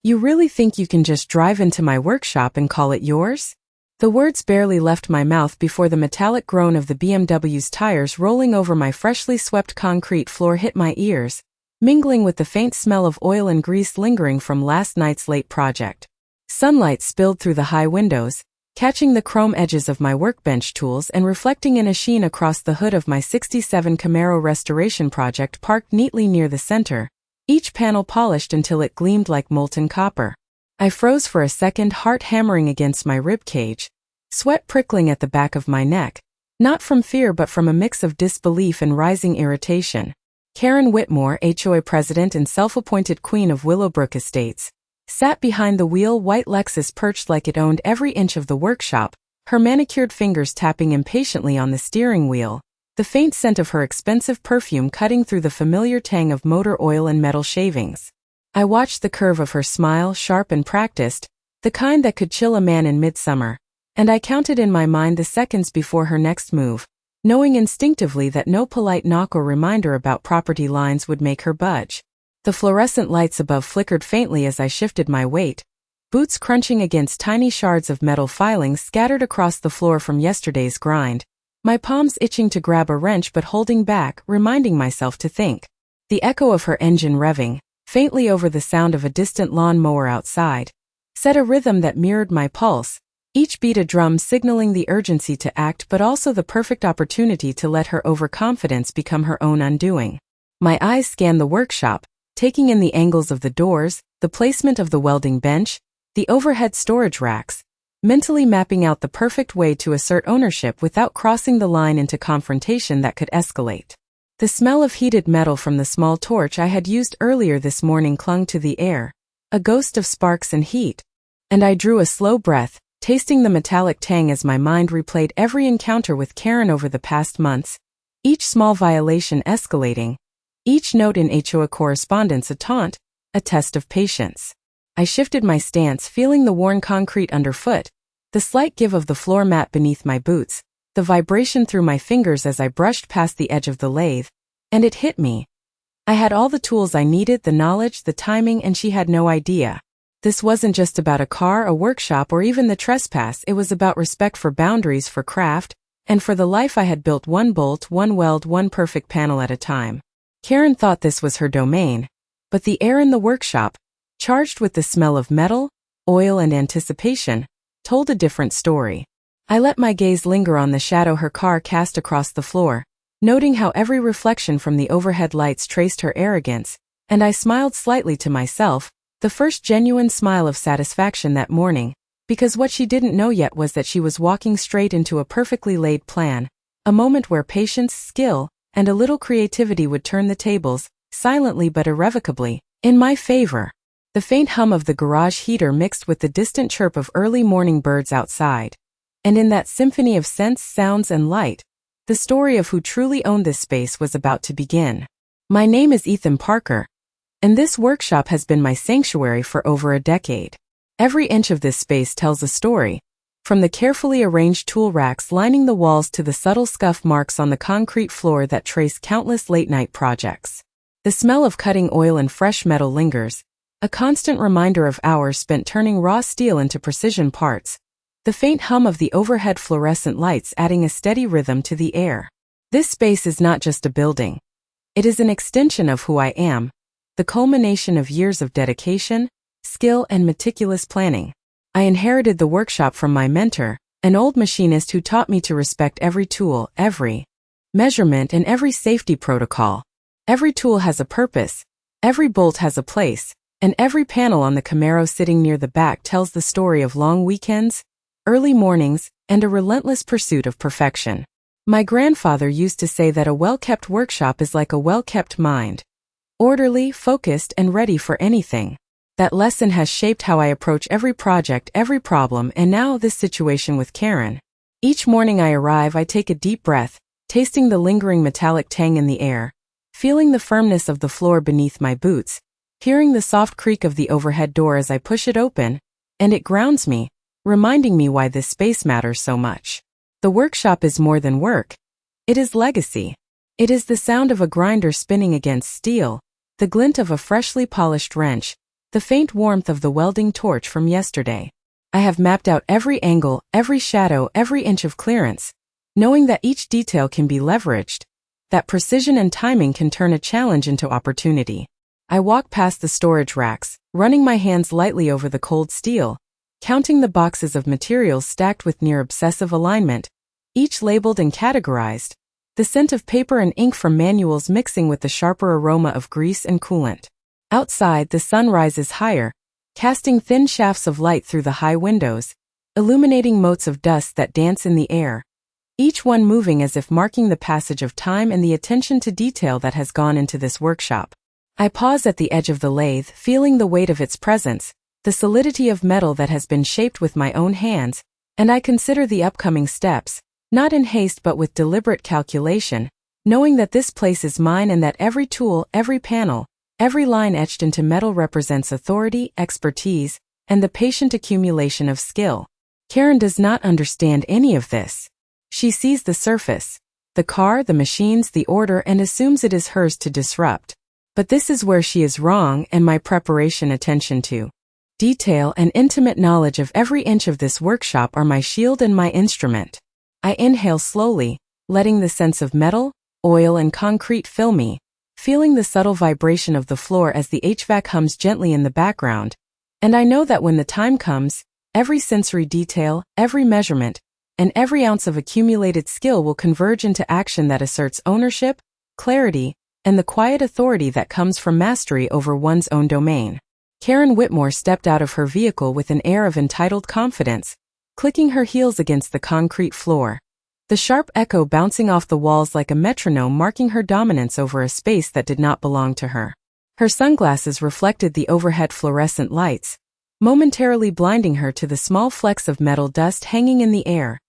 You really think you can just drive into my workshop and call it yours? The words barely left my mouth before the metallic groan of the BMW's tires rolling over my freshly swept concrete floor hit my ears, mingling with the faint smell of oil and grease lingering from last night's late project. Sunlight spilled through the high windows, catching the chrome edges of my workbench tools and reflecting in a sheen across the hood of my '67 Camaro restoration project parked neatly near the center, each panel polished until it gleamed like molten copper. I froze for a second, heart hammering against my rib cage, sweat prickling at the back of my neck, not from fear but from a mix of disbelief and rising irritation. Karen Whitmore, HOA president and self-appointed queen of Willowbrook Estates, sat behind the wheel, white Lexus perched like it owned every inch of the workshop, her manicured fingers tapping impatiently on the steering wheel, the faint scent of her expensive perfume cutting through the familiar tang of motor oil and metal shavings. I watched the curve of her smile, sharp and practiced, the kind that could chill a man in midsummer, and I counted in my mind the seconds before her next move, knowing instinctively that no polite knock or reminder about property lines would make her budge. The fluorescent lights above flickered faintly as I shifted my weight, boots crunching against tiny shards of metal filings scattered across the floor from yesterday's grind, my palms itching to grab a wrench but holding back, reminding myself to think. The echo of her engine revving, faintly over the sound of a distant lawn mower outside, set a rhythm that mirrored my pulse, each beat a drum signaling the urgency to act but also the perfect opportunity to let her overconfidence become her own undoing. My eyes scanned the workshop, taking in the angles of the doors, the placement of the welding bench, the overhead storage racks, mentally mapping out the perfect way to assert ownership without crossing the line into confrontation that could escalate. The smell of heated metal from the small torch I had used earlier this morning clung to the air, a ghost of sparks and heat, and I drew a slow breath, tasting the metallic tang as my mind replayed every encounter with Karen over the past months, each small violation escalating, each note in HOA correspondence a taunt, a test of patience. I shifted my stance, feeling the worn concrete underfoot, the slight give of the floor mat beneath my boots, the vibration through my fingers as I brushed past the edge of the lathe, and it hit me. I had all the tools I needed, the knowledge, the timing, and she had no idea. This wasn't just about a car, a workshop, or even the trespass. It was about respect for boundaries, for craft, and for the life I had built, one bolt, one weld, one perfect panel at a time. Karen thought this was her domain, but the air in the workshop, charged with the smell of metal, oil, and anticipation, told a different story. I let my gaze linger on the shadow her car cast across the floor, noting how every reflection from the overhead lights traced her arrogance, and I smiled slightly to myself, the first genuine smile of satisfaction that morning, because what she didn't know yet was that she was walking straight into a perfectly laid plan, a moment where patience, skill, and a little creativity would turn the tables, silently but irrevocably, in my favor. The faint hum of the garage heater mixed with the distant chirp of early morning birds outside. And in that symphony of scents, sounds, and light, the story of who truly owned this space was about to begin. My name is Ethan Parker, and this workshop has been my sanctuary for over a decade. Every inch of this space tells a story, from the carefully arranged tool racks lining the walls to the subtle scuff marks on the concrete floor that trace countless late-night projects. The smell of cutting oil and fresh metal lingers, a constant reminder of hours spent turning raw steel into precision parts, the faint hum of the overhead fluorescent lights adding a steady rhythm to the air. This space is not just a building. It is an extension of who I am, the culmination of years of dedication, skill, and meticulous planning. I inherited the workshop from my mentor, an old machinist who taught me to respect every tool, every measurement, and every safety protocol. Every tool has a purpose, every bolt has a place, and every panel on the Camaro sitting near the back tells the story of long weekends, early mornings, and a relentless pursuit of perfection. My grandfather used to say that a well-kept workshop is like a well-kept mind, orderly, focused, and ready for anything. That lesson has shaped how I approach every project, every problem, and now this situation with Karen. Each morning I arrive, I take a deep breath, tasting the lingering metallic tang in the air, feeling the firmness of the floor beneath my boots, hearing the soft creak of the overhead door as I push it open, and it grounds me, reminding me why this space matters so much. The workshop is more than work. It is legacy. It is the sound of a grinder spinning against steel, the glint of a freshly polished wrench, the faint warmth of the welding torch from yesterday. I have mapped out every angle, every shadow, every inch of clearance, knowing that each detail can be leveraged, that precision and timing can turn a challenge into opportunity. I walk past the storage racks, running my hands lightly over the cold steel, counting the boxes of materials stacked with near-obsessive alignment, each labeled and categorized, the scent of paper and ink from manuals mixing with the sharper aroma of grease and coolant. Outside, the sun rises higher, casting thin shafts of light through the high windows, illuminating motes of dust that dance in the air, each one moving as if marking the passage of time and the attention to detail that has gone into this workshop. I pause at the edge of the lathe, feeling the weight of its presence, the solidity of metal that has been shaped with my own hands, and I consider the upcoming steps, not in haste but with deliberate calculation, knowing that this place is mine and that every tool, every panel, every line etched into metal represents authority, expertise, and the patient accumulation of skill. Karen does not understand any of this. She sees the surface, the car, the machines, the order, and assumes it is hers to disrupt. But this is where she is wrong, and my preparation, attention to detail, and intimate knowledge of every inch of this workshop are my shield and my instrument. I inhale slowly, letting the sense of metal, oil, and concrete fill me, feeling the subtle vibration of the floor as the HVAC hums gently in the background, and I know that when the time comes, every sensory detail, every measurement, and every ounce of accumulated skill will converge into action that asserts ownership, clarity, and the quiet authority that comes from mastery over one's own domain. Karen Whitmore stepped out of her vehicle with an air of entitled confidence, clicking her heels against the concrete floor, the sharp echo bouncing off the walls like a metronome marking her dominance over a space that did not belong to her. Her sunglasses reflected the overhead fluorescent lights, momentarily blinding her to the small flecks of metal dust hanging in the air,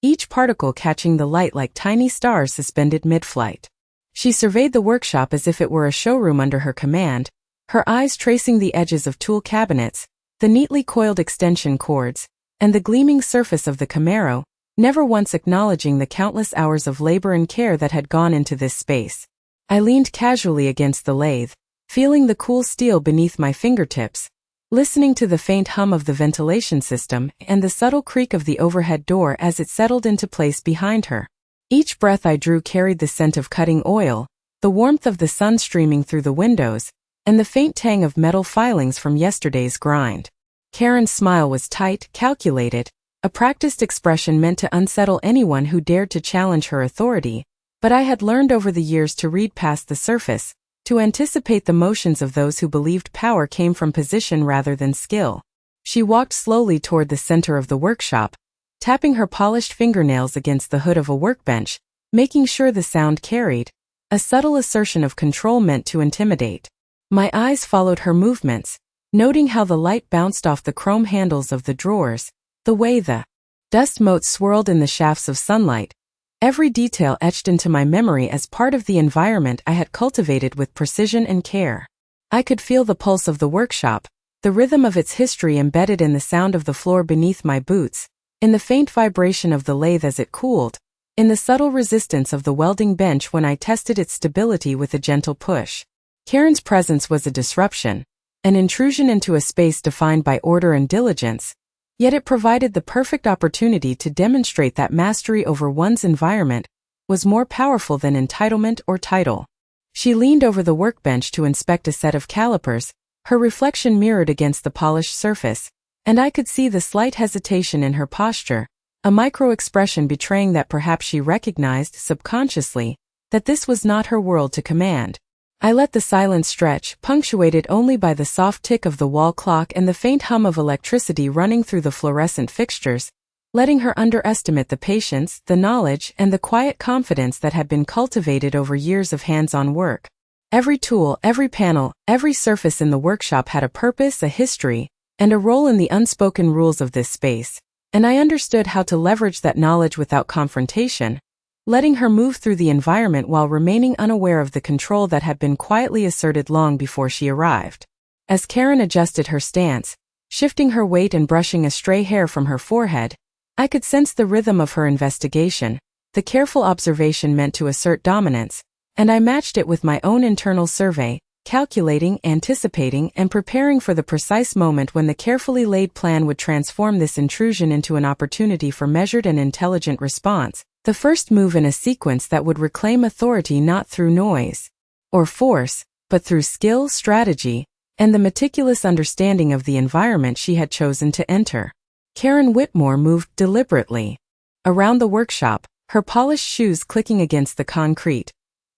each particle catching the light like tiny stars suspended mid-flight. She surveyed the workshop as if it were a showroom under her command, her eyes tracing the edges of tool cabinets, the neatly coiled extension cords, and the gleaming surface of the Camaro, never once acknowledging the countless hours of labor and care that had gone into this space. I leaned casually against the lathe, feeling the cool steel beneath my fingertips, listening to the faint hum of the ventilation system and the subtle creak of the overhead door as it settled into place behind her. Each breath I drew carried the scent of cutting oil, the warmth of the sun streaming through the windows, and the faint tang of metal filings from yesterday's grind. Karen's smile was tight, calculated, a practiced expression meant to unsettle anyone who dared to challenge her authority, but I had learned over the years to read past the surface, to anticipate the motions of those who believed power came from position rather than skill. She walked slowly toward the center of the workshop, tapping her polished fingernails against the hood of a workbench, making sure the sound carried, a subtle assertion of control meant to intimidate. My eyes followed her movements, noting how the light bounced off the chrome handles of the drawers, the way the dust motes swirled in the shafts of sunlight, every detail etched into my memory as part of the environment I had cultivated with precision and care. I could feel the pulse of the workshop, the rhythm of its history embedded in the sound of the floor beneath my boots, in the faint vibration of the lathe as it cooled, in the subtle resistance of the welding bench when I tested its stability with a gentle push. Karen's presence was a disruption, an intrusion into a space defined by order and diligence, yet it provided the perfect opportunity to demonstrate that mastery over one's environment was more powerful than entitlement or title. She leaned over the workbench to inspect a set of calipers, her reflection mirrored against the polished surface, and I could see the slight hesitation in her posture, a micro-expression betraying that perhaps she recognized, subconsciously, that this was not her world to command. I let the silence stretch, punctuated only by the soft tick of the wall clock and the faint hum of electricity running through the fluorescent fixtures, letting her underestimate the patience, the knowledge, and the quiet confidence that had been cultivated over years of hands-on work. Every tool, every panel, every surface in the workshop had a purpose, a history, and a role in the unspoken rules of this space, and I understood how to leverage that knowledge without confrontation, letting her move through the environment while remaining unaware of the control that had been quietly asserted long before she arrived. As Karen adjusted her stance, shifting her weight and brushing a stray hair from her forehead, I could sense the rhythm of her investigation, the careful observation meant to assert dominance, and I matched it with my own internal survey, calculating, anticipating, and preparing for the precise moment when the carefully laid plan would transform this intrusion into an opportunity for measured and intelligent response, the first move in a sequence that would reclaim authority not through noise or force, but through skill, strategy, and the meticulous understanding of the environment she had chosen to enter. Karen Whitmore moved deliberately around the workshop, her polished shoes clicking against the concrete,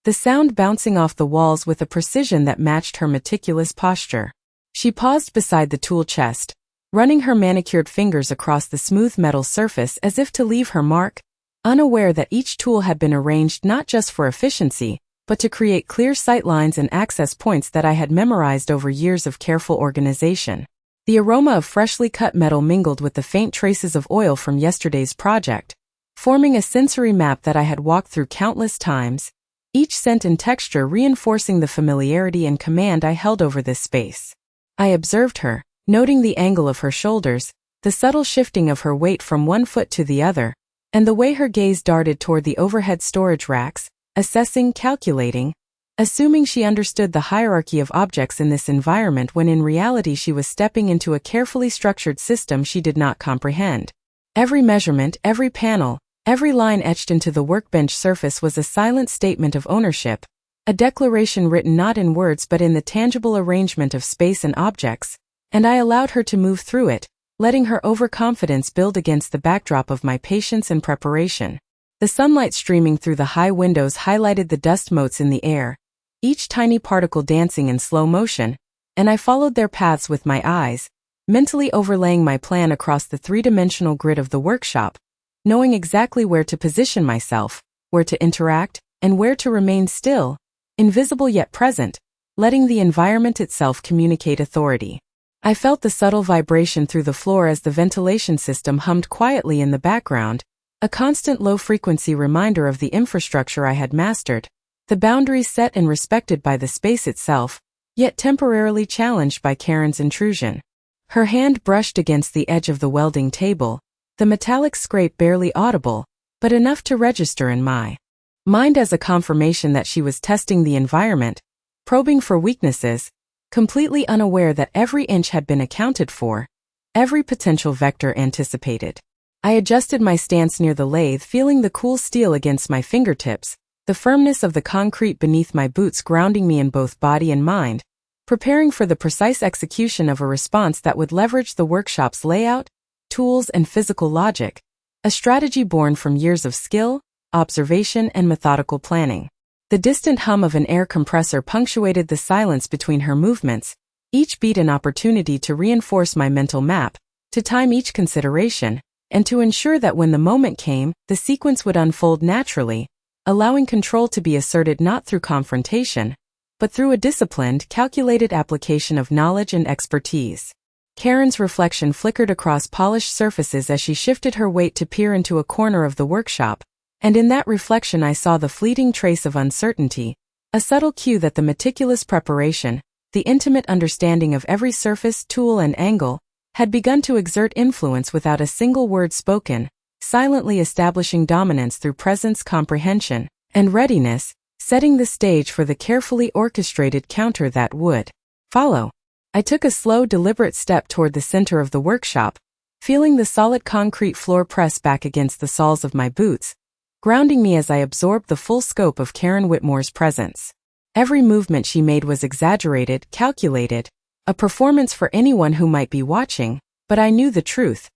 the sound bouncing off the walls with a precision that matched her meticulous posture. She paused beside the tool chest, running her manicured fingers across the smooth metal surface as if to leave her mark, unaware that each tool had been arranged not just for efficiency, but to create clear sight lines and access points that I had memorized over years of careful organization. The aroma of freshly cut metal mingled with the faint traces of oil from yesterday's project, forming a sensory map that I had walked through countless times, each scent and texture reinforcing the familiarity and command I held over this space. I observed her, noting the angle of her shoulders, the subtle shifting of her weight from one foot to the other, and the way her gaze darted toward the overhead storage racks, assessing, calculating, assuming she understood the hierarchy of objects in this environment when in reality she was stepping into a carefully structured system she did not comprehend. Every measurement, every panel, every line etched into the workbench surface was a silent statement of ownership, a declaration written not in words but in the tangible arrangement of space and objects, and I allowed her to move through it, letting her overconfidence build against the backdrop of my patience and preparation. The sunlight streaming through the high windows highlighted the dust motes in the air, each tiny particle dancing in slow motion, and I followed their paths with my eyes, mentally overlaying my plan across the three-dimensional grid of the workshop, knowing exactly where to position myself, where to interact, and where to remain still, invisible yet present, letting the environment itself communicate authority. I felt the subtle vibration through the floor as the ventilation system hummed quietly in the background, a constant low-frequency reminder of the infrastructure I had mastered, the boundaries set and respected by the space itself, yet temporarily challenged by Karen's intrusion. Her hand brushed against the edge of the welding table, the metallic scrape barely audible, but enough to register in my mind as a confirmation that she was testing the environment, probing for weaknesses, completely unaware that every inch had been accounted for, every potential vector anticipated. I adjusted my stance near the lathe, feeling the cool steel against my fingertips, the firmness of the concrete beneath my boots grounding me in both body and mind, preparing for the precise execution of a response that would leverage the workshop's layout, tools, and physical logic, a strategy born from years of skill, observation, and methodical planning. The distant hum of an air compressor punctuated the silence between her movements, each beat an opportunity to reinforce my mental map, to time each consideration, and to ensure that when the moment came, the sequence would unfold naturally, allowing control to be asserted not through confrontation, but through a disciplined, calculated application of knowledge and expertise. Karen's reflection flickered across polished surfaces as she shifted her weight to peer into a corner of the workshop, and in that reflection I saw the fleeting trace of uncertainty, a subtle cue that the meticulous preparation, the intimate understanding of every surface, tool, and angle, had begun to exert influence without a single word spoken, silently establishing dominance through presence, comprehension, and readiness, setting the stage for the carefully orchestrated counter that would follow. I took a slow, deliberate step toward the center of the workshop, feeling the solid concrete floor press back against the soles of my boots, grounding me as I absorbed the full scope of Karen Whitmore's presence. Every movement she made was exaggerated, calculated, a performance for anyone who might be watching, but I knew the truth.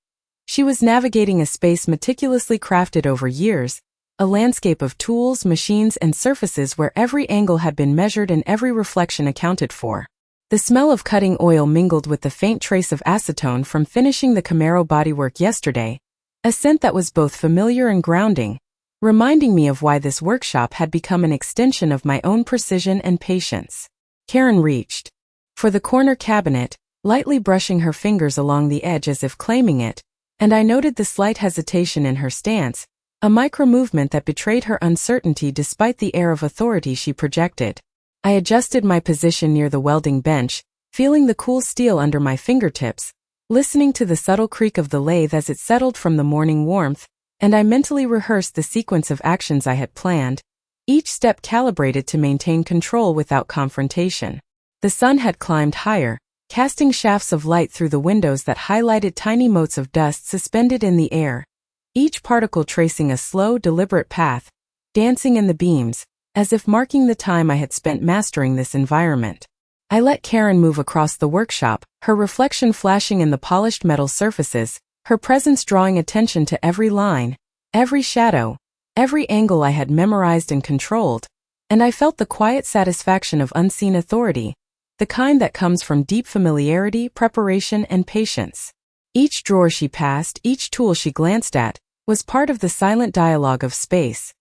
She was navigating a space meticulously crafted over years, a landscape of tools, machines, and surfaces where every angle had been measured and every reflection accounted for. The smell of cutting oil mingled with the faint trace of acetone from finishing the Camaro bodywork yesterday, a scent that was both familiar and grounding, reminding me of why this workshop had become an extension of my own precision and patience. Karen reached for the corner cabinet, lightly brushing her fingers along the edge as if claiming it, and I noted the slight hesitation in her stance, a micro-movement that betrayed her uncertainty despite the air of authority she projected. I adjusted my position near the welding bench, feeling the cool steel under my fingertips, listening to the subtle creak of the lathe as it settled from the morning warmth, and I mentally rehearsed the sequence of actions I had planned, each step calibrated to maintain control without confrontation. The sun had climbed higher, casting shafts of light through the windows that highlighted tiny motes of dust suspended in the air, each particle tracing a slow, deliberate path, dancing in the beams, as if marking the time I had spent mastering this environment. I let Karen move across the workshop, her reflection flashing in the polished metal surfaces, her presence drawing attention to every line, every shadow, every angle I had memorized and controlled, and I felt the quiet satisfaction of unseen authority, the kind that comes from deep familiarity, preparation, and patience. Each drawer she passed, each tool she glanced at, was part of the silent dialogue of space.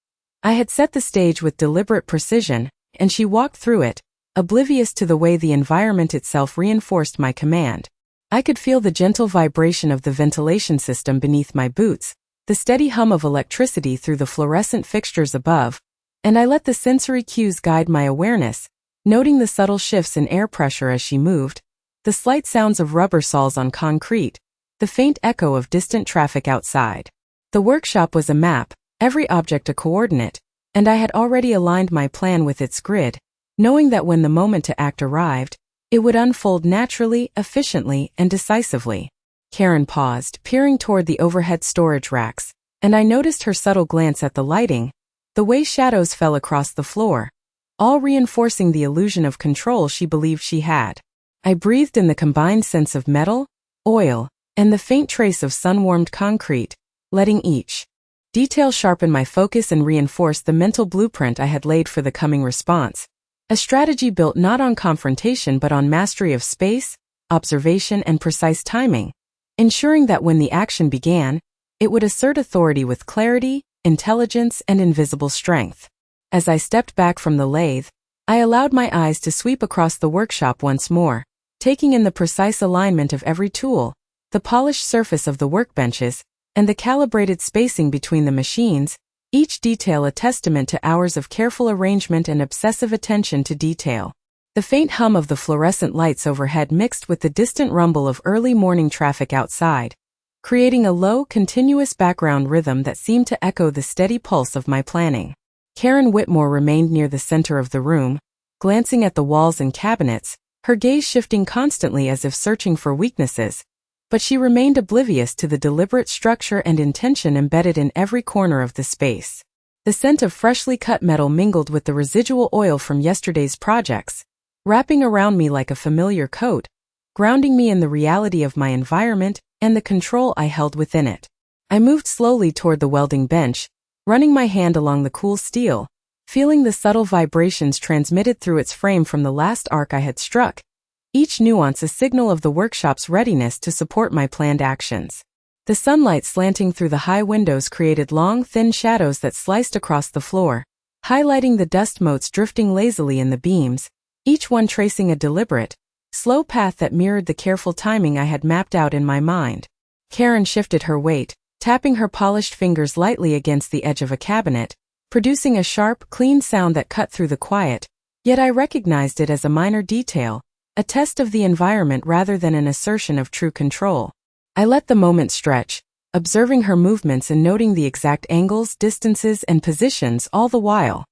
I had set the stage with deliberate precision, and she walked through it, oblivious to the way the environment itself reinforced my command. I could feel the gentle vibration of the ventilation system beneath my boots, the steady hum of electricity through the fluorescent fixtures above, and I let the sensory cues guide my awareness, noting the subtle shifts in air pressure as she moved, the slight sounds of rubber soles on concrete, the faint echo of distant traffic outside. The workshop was a map, every object a coordinate, and I had already aligned my plan with its grid, knowing that when the moment to act arrived, it would unfold naturally, efficiently, and decisively. Karen paused, peering toward the overhead storage racks, and I noticed her subtle glance at the lighting, the way shadows fell across the floor, all reinforcing the illusion of control she believed she had. I breathed in the combined sense of metal, oil, and the faint trace of sun-warmed concrete, letting each detail sharpen my focus and reinforce the mental blueprint I had laid for the coming response. A strategy built not on confrontation but on mastery of space, observation, and precise timing, ensuring that when the action began, it would assert authority with clarity, intelligence, and invisible strength. As I stepped back from the lathe, I allowed my eyes to sweep across the workshop once more, taking in the precise alignment of every tool, the polished surface of the workbenches, and the calibrated spacing between the machines, each detail a testament to hours of careful arrangement and obsessive attention to detail. The faint hum of the fluorescent lights overhead mixed with the distant rumble of early morning traffic outside, creating a low, continuous background rhythm that seemed to echo the steady pulse of my planning. Karen Whitmore remained near the center of the room, glancing at the walls and cabinets, her gaze shifting constantly as if searching for weaknesses, but she remained oblivious to the deliberate structure and intention embedded in every corner of the space. The scent of freshly cut metal mingled with the residual oil from yesterday's projects, wrapping around me like a familiar coat, grounding me in the reality of my environment and the control I held within it. I moved slowly toward the welding bench, running my hand along the cool steel, feeling the subtle vibrations transmitted through its frame from the last arc I had struck, each nuance a signal of the workshop's readiness to support my planned actions. The sunlight slanting through the high windows created long, thin shadows that sliced across the floor, highlighting the dust motes drifting lazily in the beams, each one tracing a deliberate, slow path that mirrored the careful timing I had mapped out in my mind. Karen shifted her weight, tapping her polished fingers lightly against the edge of a cabinet, producing a sharp, clean sound that cut through the quiet, yet I recognized it as a minor detail, a test of the environment rather than an assertion of true control. I let the moment stretch, observing her movements and noting the exact angles, distances, and positions all the while,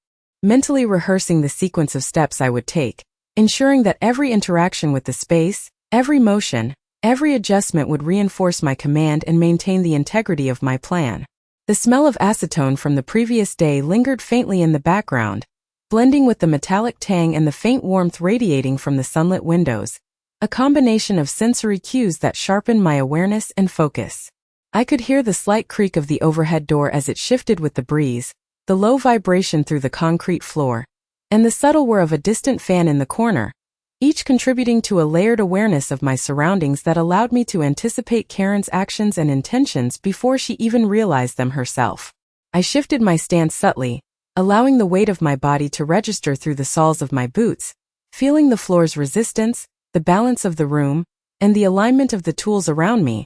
mentally rehearsing the sequence of steps I would take, ensuring that every interaction with the space, every motion, every adjustment would reinforce my command and maintain the integrity of my plan. The smell of acetone from the previous day lingered faintly in the background, blending with the metallic tang and the faint warmth radiating from the sunlit windows, a combination of sensory cues that sharpened my awareness and focus. I could hear the slight creak of the overhead door as it shifted with the breeze, the low vibration through the concrete floor, and the subtle whir of a distant fan in the corner, each contributing to a layered awareness of my surroundings that allowed me to anticipate Karen's actions and intentions before she even realized them herself. I shifted my stance subtly, allowing the weight of my body to register through the soles of my boots, feeling the floor's resistance, the balance of the room, and the alignment of the tools around me,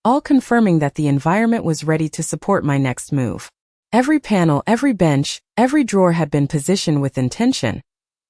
all confirming that the environment was ready to support my next move. Every panel, every bench, every drawer had been positioned with intention,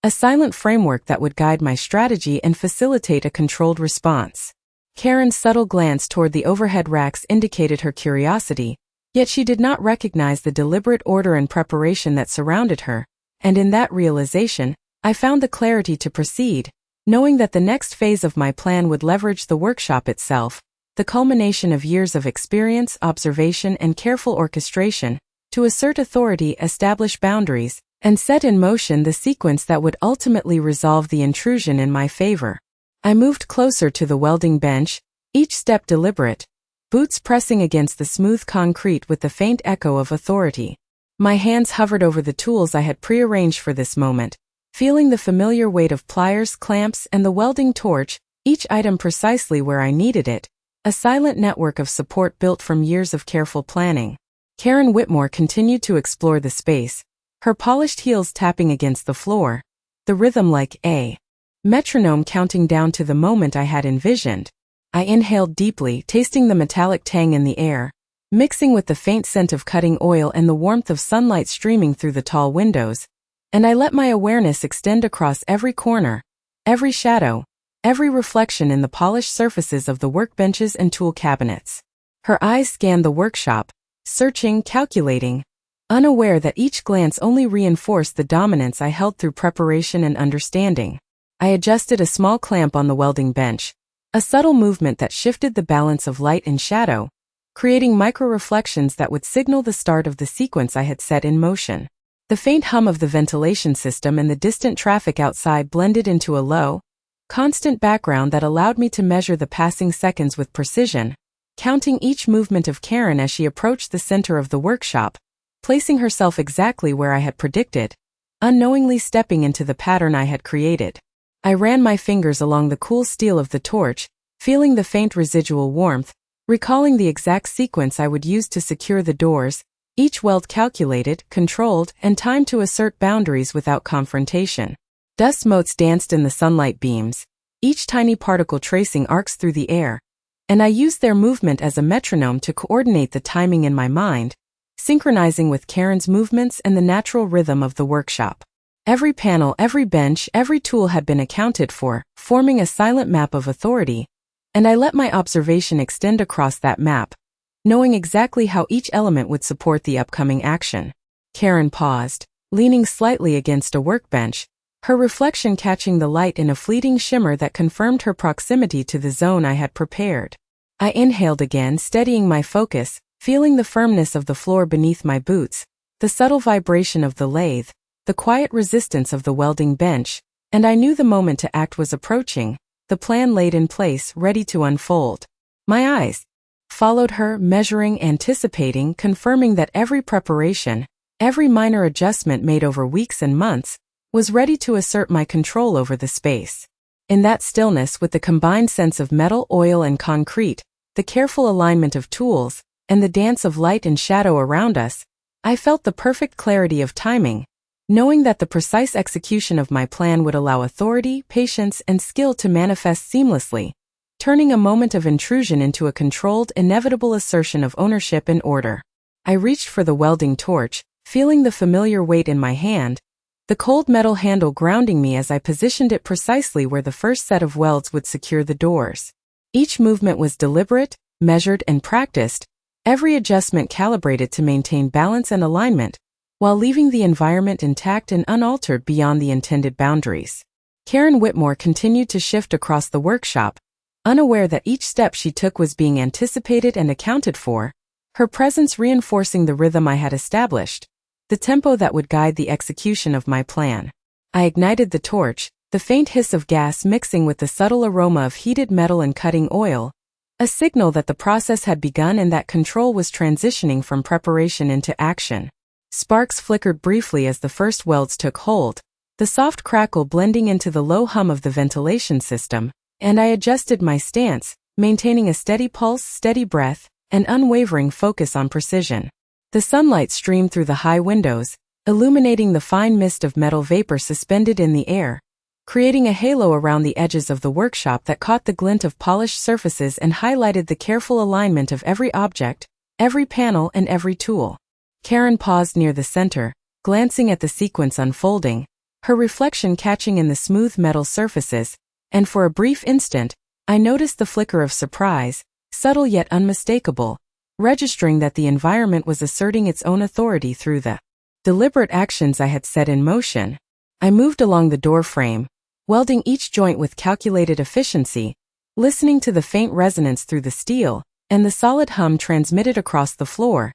a silent framework that would guide my strategy and facilitate a controlled response. Karen's subtle glance toward the overhead racks indicated her curiosity, yet she did not recognize the deliberate order and preparation that surrounded her, and in that realization, I found the clarity to proceed, knowing that the next phase of my plan would leverage the workshop itself, the culmination of years of experience, observation, and careful orchestration, to assert authority, establish boundaries, and set in motion the sequence that would ultimately resolve the intrusion in my favor. I moved closer to the welding bench, each step deliberate, boots pressing against the smooth concrete with the faint echo of authority. My hands hovered over the tools I had prearranged for this moment, feeling the familiar weight of pliers, clamps, and the welding torch, each item precisely where I needed it, a silent network of support built from years of careful planning. Karen Whitmore continued to explore the space, her polished heels tapping against the floor, the rhythm like a metronome counting down to the moment I had envisioned. I inhaled deeply, tasting the metallic tang in the air, mixing with the faint scent of cutting oil and the warmth of sunlight streaming through the tall windows, and I let my awareness extend across every corner, every shadow, every reflection in the polished surfaces of the workbenches and tool cabinets. Her eyes scanned the workshop, searching, calculating, unaware that each glance only reinforced the dominance I held through preparation and understanding. I adjusted a small clamp on the welding bench, a subtle movement that shifted the balance of light and shadow, creating micro-reflections that would signal the start of the sequence I had set in motion. The faint hum of the ventilation system and the distant traffic outside blended into a low, constant background that allowed me to measure the passing seconds with precision, counting each movement of Karen as she approached the center of the workshop, placing herself exactly where I had predicted, unknowingly stepping into the pattern I had created. I ran my fingers along the cool steel of the torch, feeling the faint residual warmth, recalling the exact sequence I would use to secure the doors, each weld calculated, controlled, and timed to assert boundaries without confrontation. Dust motes danced in the sunlight beams, each tiny particle tracing arcs through the air, and I used their movement as a metronome to coordinate the timing in my mind, synchronizing with Karen's movements and the natural rhythm of the workshop. Every panel, every bench, every tool had been accounted for, forming a silent map of authority, and I let my observation extend across that map, knowing exactly how each element would support the upcoming action. Karen paused, leaning slightly against a workbench, her reflection catching the light in a fleeting shimmer that confirmed her proximity to the zone I had prepared. I inhaled again, steadying my focus, feeling the firmness of the floor beneath my boots, the subtle vibration of the lathe, the quiet resistance of the welding bench, and I knew the moment to act was approaching, the plan laid in place, ready to unfold. My eyes followed her, measuring, anticipating, confirming that every preparation, every minor adjustment made over weeks and months, was ready to assert my control over the space. In that stillness, with the combined sense of metal, oil, and concrete, the careful alignment of tools, and the dance of light and shadow around us, I felt the perfect clarity of timing, knowing that the precise execution of my plan would allow authority, patience, and skill to manifest seamlessly, turning a moment of intrusion into a controlled, inevitable assertion of ownership and order. I reached for the welding torch, feeling the familiar weight in my hand, the cold metal handle grounding me as I positioned it precisely where the first set of welds would secure the doors. Each movement was deliberate, measured, and practiced, every adjustment calibrated to maintain balance and alignment, while leaving the environment intact and unaltered beyond the intended boundaries. Karen Whitmore continued to shift across the workshop, unaware that each step she took was being anticipated and accounted for, her presence reinforcing the rhythm I had established, the tempo that would guide the execution of my plan. I ignited the torch, the faint hiss of gas mixing with the subtle aroma of heated metal and cutting oil, a signal that the process had begun and that control was transitioning from preparation into action. Sparks flickered briefly as the first welds took hold, the soft crackle blending into the low hum of the ventilation system, and I adjusted my stance, maintaining a steady pulse, steady breath, and unwavering focus on precision. The sunlight streamed through the high windows, illuminating the fine mist of metal vapor suspended in the air, creating a halo around the edges of the workshop that caught the glint of polished surfaces and highlighted the careful alignment of every object, every panel, and every tool. Karen paused near the center, glancing at the sequence unfolding, her reflection catching in the smooth metal surfaces, and for a brief instant, I noticed the flicker of surprise, subtle yet unmistakable, registering that the environment was asserting its own authority through the deliberate actions I had set in motion. I moved along the door frame, welding each joint with calculated efficiency, listening to the faint resonance through the steel, and the solid hum transmitted across the floor.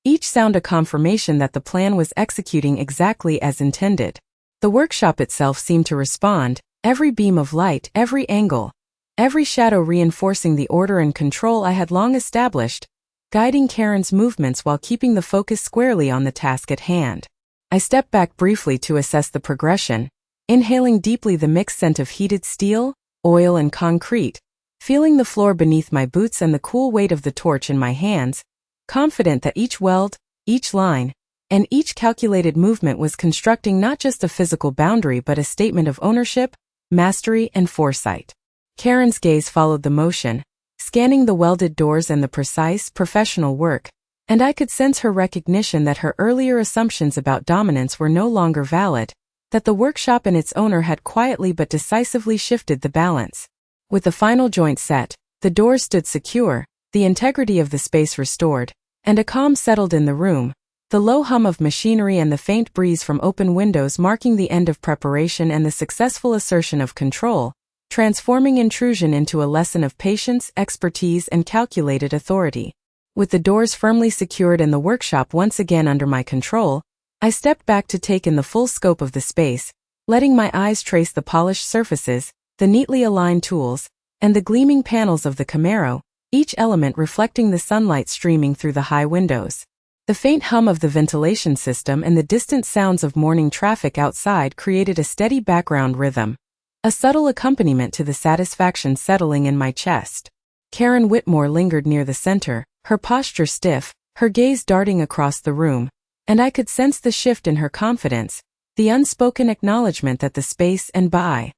Each sound a confirmation that the plan was executing exactly as intended. The workshop itself seemed to respond, every beam of light, every angle, every shadow reinforcing the order and control I had long established, guiding Karen's movements while keeping the focus squarely on the task at hand. I stepped back briefly to assess the progression, inhaling deeply the mixed scent of heated steel, oil and concrete, feeling the floor beneath my boots and the cool weight of the torch in my hands, confident that each weld, each line, and each calculated movement was constructing not just a physical boundary but a statement of ownership, mastery, and foresight. Karen's gaze followed the motion, scanning the welded doors and the precise, professional work, and I could sense her recognition that her earlier assumptions about dominance were no longer valid, that the workshop and its owner had quietly but decisively shifted the balance. With the final joint set, the doors stood secure, the integrity of the space restored, and a calm settled in the room, the low hum of machinery and the faint breeze from open windows marking the end of preparation and the successful assertion of control, transforming intrusion into a lesson of patience, expertise, and calculated authority. With the doors firmly secured and the workshop once again under my control, I stepped back to take in the full scope of the space, letting my eyes trace the polished surfaces, the neatly aligned tools, and the gleaming panels of the Camaro, each element reflecting the sunlight streaming through the high windows. The faint hum of the ventilation system and the distant sounds of morning traffic outside created a steady background rhythm, a subtle accompaniment to the satisfaction settling in my chest. Karen Whitmore lingered near the center, her posture stiff, her gaze darting across the room, and I could sense the shift in her confidence, the unspoken acknowledgement that the space and by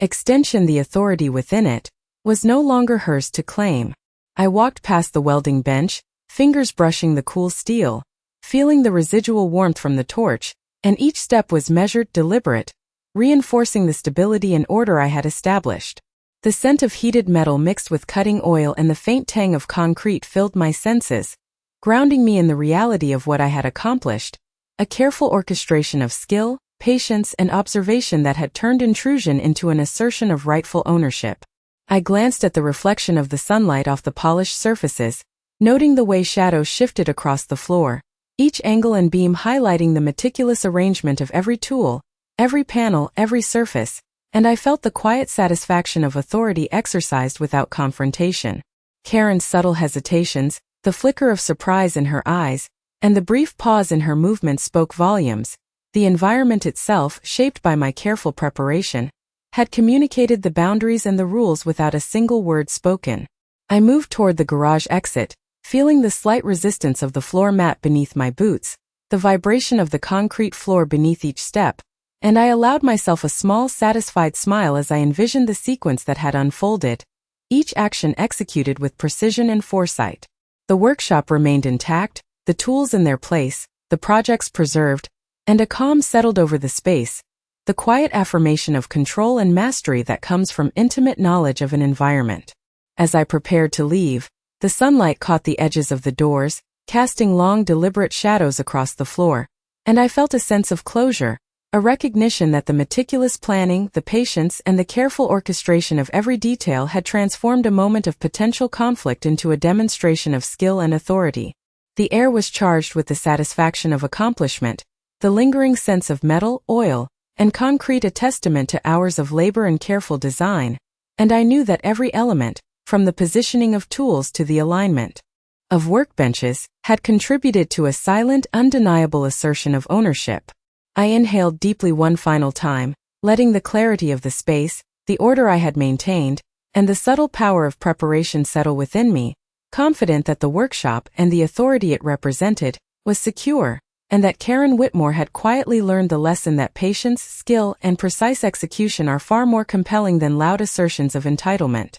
extension the authority within it, was no longer hers to claim. I walked past the welding bench, fingers brushing the cool steel, feeling the residual warmth from the torch, and each step was measured, deliberate, reinforcing the stability and order I had established. The scent of heated metal mixed with cutting oil and the faint tang of concrete filled my senses, grounding me in the reality of what I had accomplished, a careful orchestration of skill, patience, and observation that had turned intrusion into an assertion of rightful ownership. I glanced at the reflection of the sunlight off the polished surfaces, noting the way shadows shifted across the floor, each angle and beam highlighting the meticulous arrangement of every tool, every panel, every surface, and I felt the quiet satisfaction of authority exercised without confrontation. Karen's subtle hesitations, the flicker of surprise in her eyes, and the brief pause in her movement spoke volumes. The environment itself, shaped by my careful preparation, had communicated the boundaries and the rules without a single word spoken. I moved toward the garage exit, feeling the slight resistance of the floor mat beneath my boots, the vibration of the concrete floor beneath each step, and I allowed myself a small, satisfied smile as I envisioned the sequence that had unfolded, each action executed with precision and foresight. The workshop remained intact, the tools in their place, the projects preserved, and a calm settled over the space, the quiet affirmation of control and mastery that comes from intimate knowledge of an environment. As I prepared to leave, the sunlight caught the edges of the doors, casting long, deliberate shadows across the floor, and I felt a sense of closure, a recognition that the meticulous planning, the patience, and the careful orchestration of every detail had transformed a moment of potential conflict into a demonstration of skill and authority. The air was charged with the satisfaction of accomplishment, the lingering sense of metal, oil, and concrete a testament to hours of labor and careful design, and I knew that every element, from the positioning of tools to the alignment of workbenches, had contributed to a silent, undeniable assertion of ownership. I inhaled deeply one final time, letting the clarity of the space, the order I had maintained, and the subtle power of preparation settle within me, confident that the workshop and the authority it represented was secure, and that Karen Whitmore had quietly learned the lesson that patience, skill, and precise execution are far more compelling than loud assertions of entitlement.